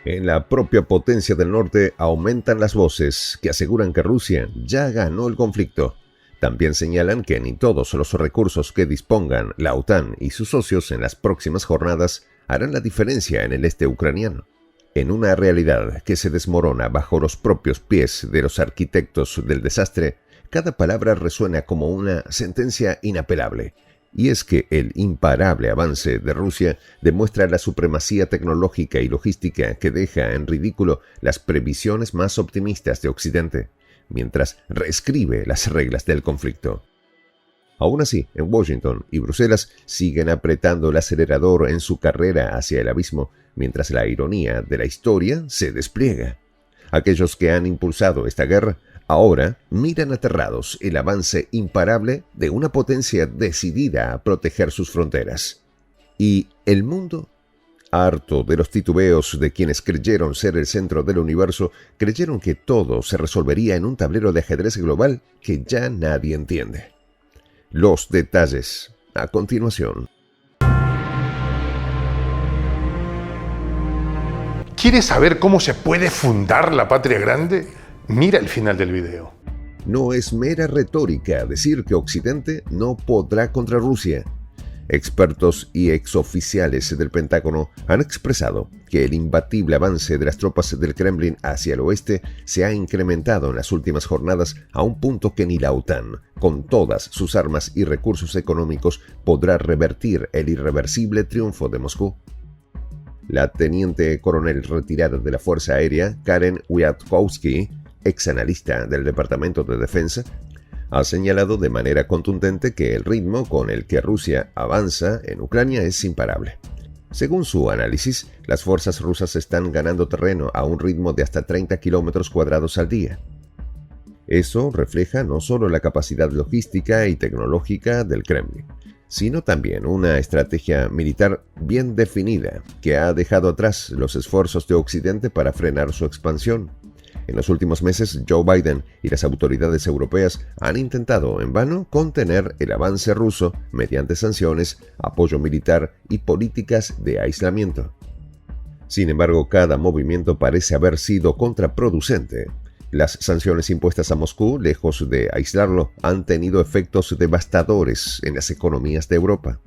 En la propia potencia del norte aumentan las voces que aseguran que Rusia ya ganó el conflicto. También señalan que ni todos los recursos que dispongan la OTAN y sus socios en las próximas jornadas harán la diferencia en el este ucraniano. En una realidad que se desmorona bajo los propios pies de los arquitectos del desastre, cada palabra resuena como una sentencia inapelable. Y es que el imparable avance de Rusia demuestra la supremacía tecnológica y logística que deja en ridículo las previsiones más optimistas de Occidente, mientras reescribe las reglas del conflicto. Aún así, en Washington y Bruselas siguen apretando el acelerador en su carrera hacia el abismo, mientras la ironía de la historia se despliega. Aquellos que han impulsado esta guerra ahora miran aterrados el avance imparable de una potencia decidida a proteger sus fronteras. ¿Y el mundo? Harto de los titubeos de quienes creyeron ser el centro del universo, creyeron que todo se resolvería en un tablero de ajedrez global que ya nadie entiende. Los detalles, a continuación. ¿Quieres saber cómo se puede fundar la patria grande? Mira el final del video. No es mera retórica decir que Occidente no podrá contra Rusia. Expertos y exoficiales del Pentágono han expresado que el imbatible avance de las tropas del Kremlin hacia el oeste se ha incrementado en las últimas jornadas a un punto que ni la OTAN, con todas sus armas y recursos económicos, podrá revertir el irreversible triunfo de Moscú. La teniente coronel retirada de la Fuerza Aérea, Karen Wiatkowski, ex analista del Departamento de Defensa, ha señalado de manera contundente que el ritmo con el que Rusia avanza en Ucrania es imparable. Según su análisis, las fuerzas rusas están ganando terreno a un ritmo de hasta 30 kilómetros cuadrados al día. Eso refleja no solo la capacidad logística y tecnológica del Kremlin, sino también una estrategia militar bien definida que ha dejado atrás los esfuerzos de Occidente para frenar su expansión. En los últimos meses, Joe Biden y las autoridades europeas han intentado en vano contener el avance ruso mediante sanciones, apoyo militar y políticas de aislamiento. Sin embargo, cada movimiento parece haber sido contraproducente. Las sanciones impuestas a Moscú, lejos de aislarlo, han tenido efectos devastadores en las economías de Europa.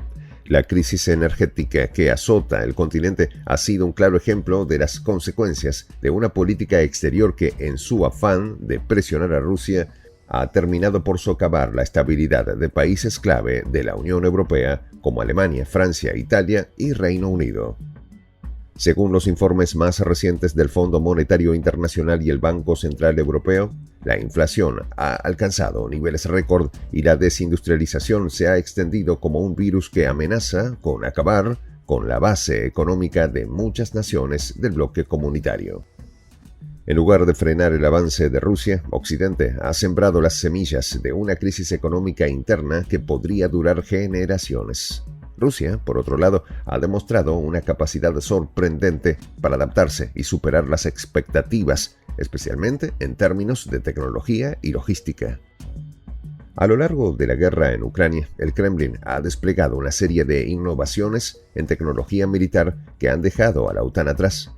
La crisis energética que azota el continente ha sido un claro ejemplo de las consecuencias de una política exterior que, en su afán de presionar a Rusia, ha terminado por socavar la estabilidad de países clave de la Unión Europea como Alemania, Francia, Italia y Reino Unido. Según los informes más recientes del Fondo Monetario Internacional y el Banco Central Europeo, la inflación ha alcanzado niveles récord y la desindustrialización se ha extendido como un virus que amenaza con acabar con la base económica de muchas naciones del bloque comunitario. En lugar de frenar el avance de Rusia, Occidente ha sembrado las semillas de una crisis económica interna que podría durar generaciones. Rusia, por otro lado, ha demostrado una capacidad sorprendente para adaptarse y superar las expectativas, especialmente en términos de tecnología y logística. A lo largo de la guerra en Ucrania, el Kremlin ha desplegado una serie de innovaciones en tecnología militar que han dejado a la OTAN atrás.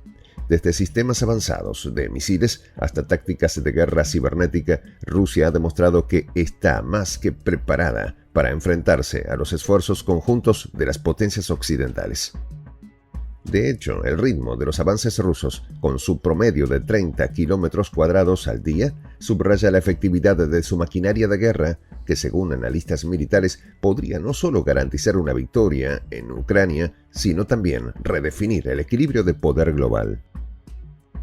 Desde sistemas avanzados de misiles hasta tácticas de guerra cibernética, Rusia ha demostrado que está más que preparada para enfrentarse a los esfuerzos conjuntos de las potencias occidentales. De hecho, el ritmo de los avances rusos, con su promedio de 30 kilómetros cuadrados al día, subraya la efectividad de su maquinaria de guerra, que según analistas militares podría no solo garantizar una victoria en Ucrania, sino también redefinir el equilibrio de poder global.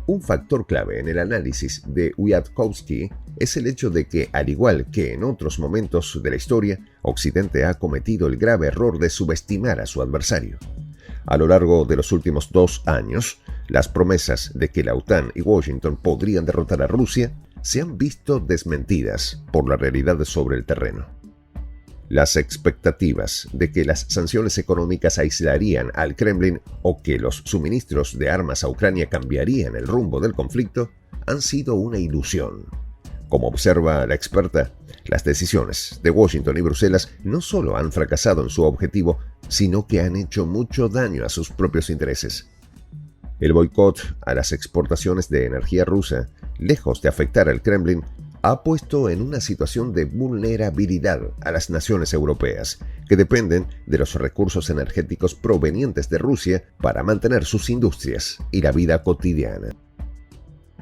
Un factor clave en el análisis de Wiatkowski es el hecho de que, al igual que en otros momentos de la historia, Occidente ha cometido el grave error de subestimar a su adversario. A lo largo de los últimos 2 años, las promesas de que la OTAN y Washington podrían derrotar a Rusia se han visto desmentidas por la realidad sobre el terreno. Las expectativas de que las sanciones económicas aislarían al Kremlin o que los suministros de armas a Ucrania cambiarían el rumbo del conflicto han sido una ilusión. Como observa la experta, las decisiones de Washington y Bruselas no solo han fracasado en su objetivo, sino que han hecho mucho daño a sus propios intereses. El boicot a las exportaciones de energía rusa, lejos de afectar al Kremlin, ha puesto en una situación de vulnerabilidad a las naciones europeas, que dependen de los recursos energéticos provenientes de Rusia para mantener sus industrias y la vida cotidiana.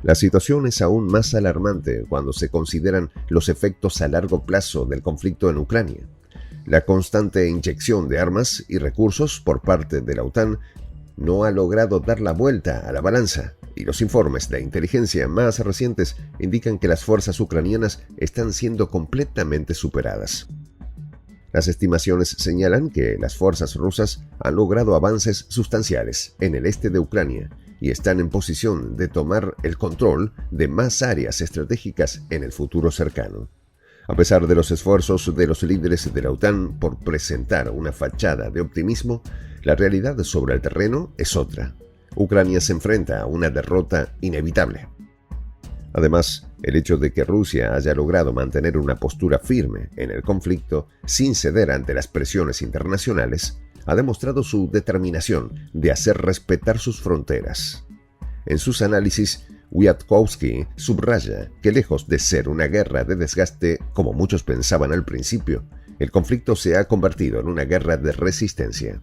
La situación es aún más alarmante cuando se consideran los efectos a largo plazo del conflicto en Ucrania. La constante inyección de armas y recursos por parte de la OTAN no ha logrado dar la vuelta a la balanza, y los informes de inteligencia más recientes indican que las fuerzas ucranianas están siendo completamente superadas. Las estimaciones señalan que las fuerzas rusas han logrado avances sustanciales en el este de Ucrania y están en posición de tomar el control de más áreas estratégicas en el futuro cercano. A pesar de los esfuerzos de los líderes de la OTAN por presentar una fachada de optimismo, la realidad sobre el terreno es otra. Ucrania se enfrenta a una derrota inevitable. Además, el hecho de que Rusia haya logrado mantener una postura firme en el conflicto sin ceder ante las presiones internacionales ha demostrado su determinación de hacer respetar sus fronteras. En sus análisis, Wiatkowski subraya que lejos de ser una guerra de desgaste, como muchos pensaban al principio, el conflicto se ha convertido en una guerra de resistencia.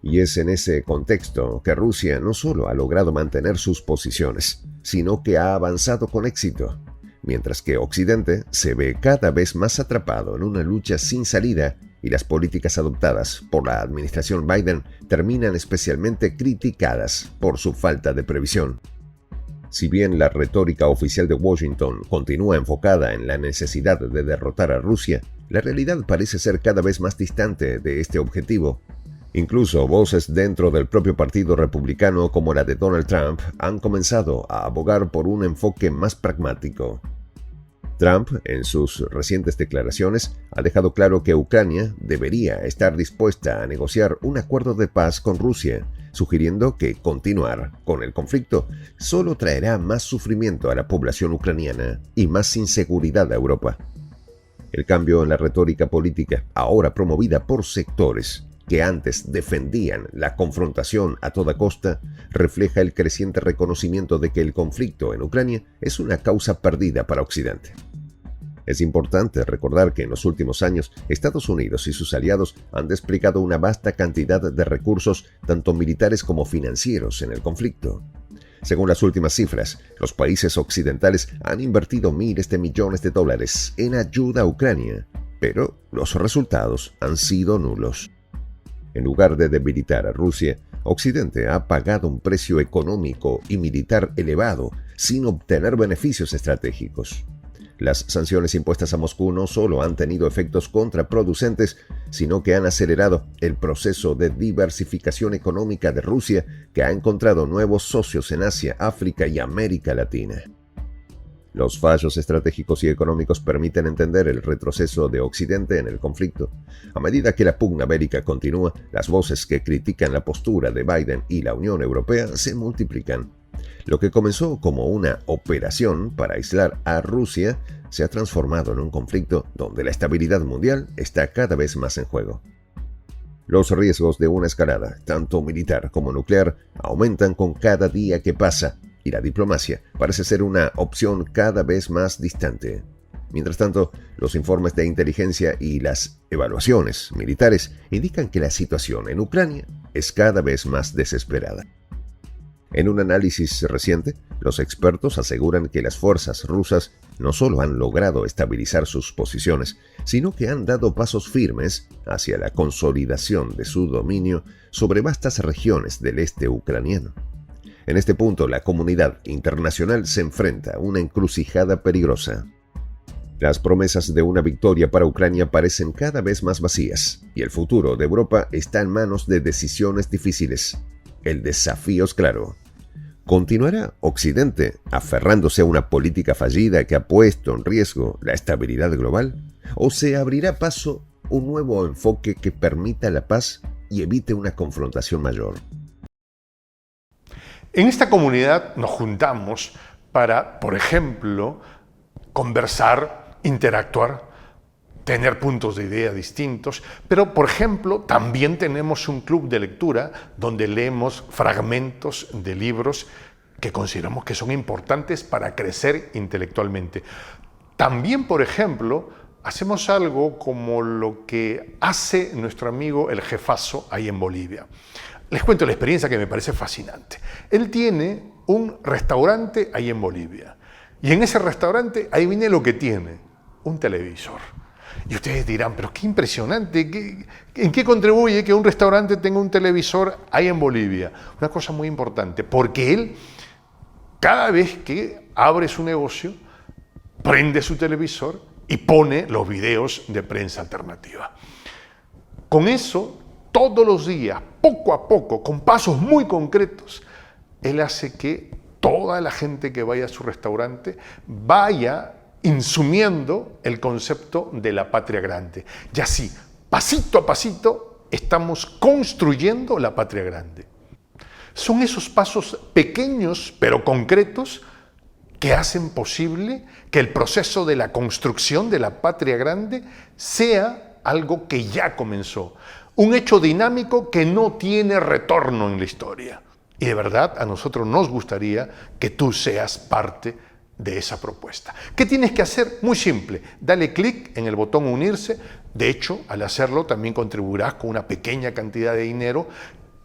Y es en ese contexto que Rusia no solo ha logrado mantener sus posiciones, sino que ha avanzado con éxito, mientras que Occidente se ve cada vez más atrapado en una lucha sin salida y las políticas adoptadas por la administración Biden terminan especialmente criticadas por su falta de previsión. Si bien la retórica oficial de Washington continúa enfocada en la necesidad de derrotar a Rusia, la realidad parece ser cada vez más distante de este objetivo. Incluso voces dentro del propio Partido Republicano como la de Donald Trump han comenzado a abogar por un enfoque más pragmático. Trump, en sus recientes declaraciones, ha dejado claro que Ucrania debería estar dispuesta a negociar un acuerdo de paz con Rusia, sugiriendo que continuar con el conflicto solo traerá más sufrimiento a la población ucraniana y más inseguridad a Europa. El cambio en la retórica política, ahora promovida por sectores que antes defendían la confrontación a toda costa, refleja el creciente reconocimiento de que el conflicto en Ucrania es una causa perdida para Occidente. Es importante recordar que en los últimos años Estados Unidos y sus aliados han desplegado una vasta cantidad de recursos, tanto militares como financieros, en el conflicto. Según las últimas cifras, los países occidentales han invertido miles de millones de dólares en ayuda a Ucrania, pero los resultados han sido nulos. En lugar de debilitar a Rusia, Occidente ha pagado un precio económico y militar elevado sin obtener beneficios estratégicos. Las sanciones impuestas a Moscú no solo han tenido efectos contraproducentes, sino que han acelerado el proceso de diversificación económica de Rusia, que ha encontrado nuevos socios en Asia, África y América Latina. Los fallos estratégicos y económicos permiten entender el retroceso de Occidente en el conflicto. A medida que la pugna bélica continúa, las voces que critican la postura de Biden y la Unión Europea se multiplican. Lo que comenzó como una operación para aislar a Rusia se ha transformado en un conflicto donde la estabilidad mundial está cada vez más en juego. Los riesgos de una escalada, tanto militar como nuclear, aumentan con cada día que pasa, y la diplomacia parece ser una opción cada vez más distante. Mientras tanto, los informes de inteligencia y las evaluaciones militares indican que la situación en Ucrania es cada vez más desesperada. En un análisis reciente, los expertos aseguran que las fuerzas rusas no solo han logrado estabilizar sus posiciones, sino que han dado pasos firmes hacia la consolidación de su dominio sobre vastas regiones del este ucraniano. En este punto, la comunidad internacional se enfrenta a una encrucijada peligrosa. Las promesas de una victoria para Ucrania parecen cada vez más vacías, y el futuro de Europa está en manos de decisiones difíciles. El desafío es claro. ¿Continuará Occidente aferrándose a una política fallida que ha puesto en riesgo la estabilidad global? ¿O se abrirá paso un nuevo enfoque que permita la paz y evite una confrontación mayor? En esta comunidad nos juntamos para, por ejemplo, conversar, interactuar, tener puntos de idea distintos, pero por ejemplo también tenemos un club de lectura donde leemos fragmentos de libros que consideramos que son importantes para crecer intelectualmente. También, por ejemplo, hacemos algo como lo que hace nuestro amigo el jefazo ahí en Bolivia. Les cuento la experiencia que me parece fascinante. Él tiene un restaurante ahí en Bolivia y en ese restaurante, ahí viene lo que tiene, un televisor. Y ustedes dirán, pero qué impresionante, ¿en qué contribuye que un restaurante tenga un televisor ahí en Bolivia? Una cosa muy importante, porque él, cada vez que abre su negocio, prende su televisor y pone los videos de prensa alternativa. Con eso, todos los días, poco a poco, con pasos muy concretos, él hace que toda la gente que vaya a su restaurante vaya insumiendo el concepto de la patria grande. Y así, pasito a pasito, estamos construyendo la patria grande. Son esos pasos pequeños pero concretos que hacen posible que el proceso de la construcción de la patria grande sea algo que ya comenzó. Un hecho dinámico que no tiene retorno en la historia. Y de verdad, a nosotros nos gustaría que tú seas parte de esa propuesta. ¿Qué tienes que hacer? Muy simple. Dale clic en el botón unirse. De hecho, al hacerlo también contribuirás con una pequeña cantidad de dinero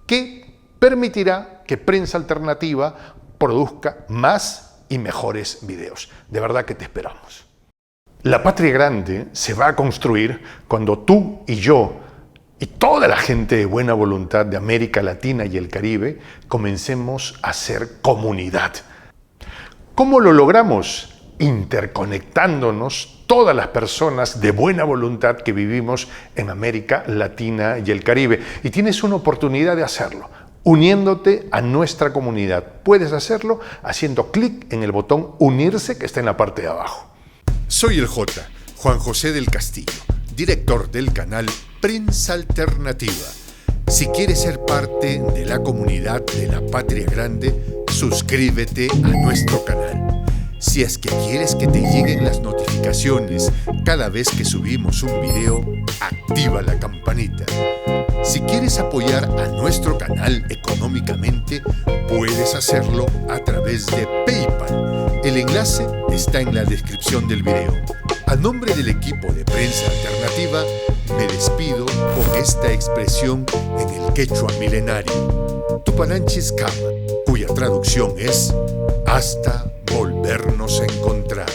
que permitirá que Prensa Alternativa produzca más y mejores videos. De verdad que te esperamos. La patria grande se va a construir cuando tú y yo y toda la gente de buena voluntad de América Latina y el Caribe comencemos a ser comunidad. ¿Cómo lo logramos? Interconectándonos todas las personas de buena voluntad que vivimos en América Latina y el Caribe. Y tienes una oportunidad de hacerlo, uniéndote a nuestra comunidad. Puedes hacerlo haciendo clic en el botón unirse que está en la parte de abajo. Soy el J, Juan José del Castillo, director del canal Prensa Alternativa. Si quieres ser parte de la comunidad de la Patria Grande, suscríbete a nuestro canal. Si es que quieres que te lleguen las notificaciones cada vez que subimos un video, activa la campanita. Si quieres apoyar a nuestro canal económicamente, puedes hacerlo a través de PayPal. El enlace está en la descripción del video. A nombre del equipo de Prensa Alternativa, me despido con esta expresión en el quechua milenario, Tupananchis Kama, cuya traducción es hasta volvernos a encontrar.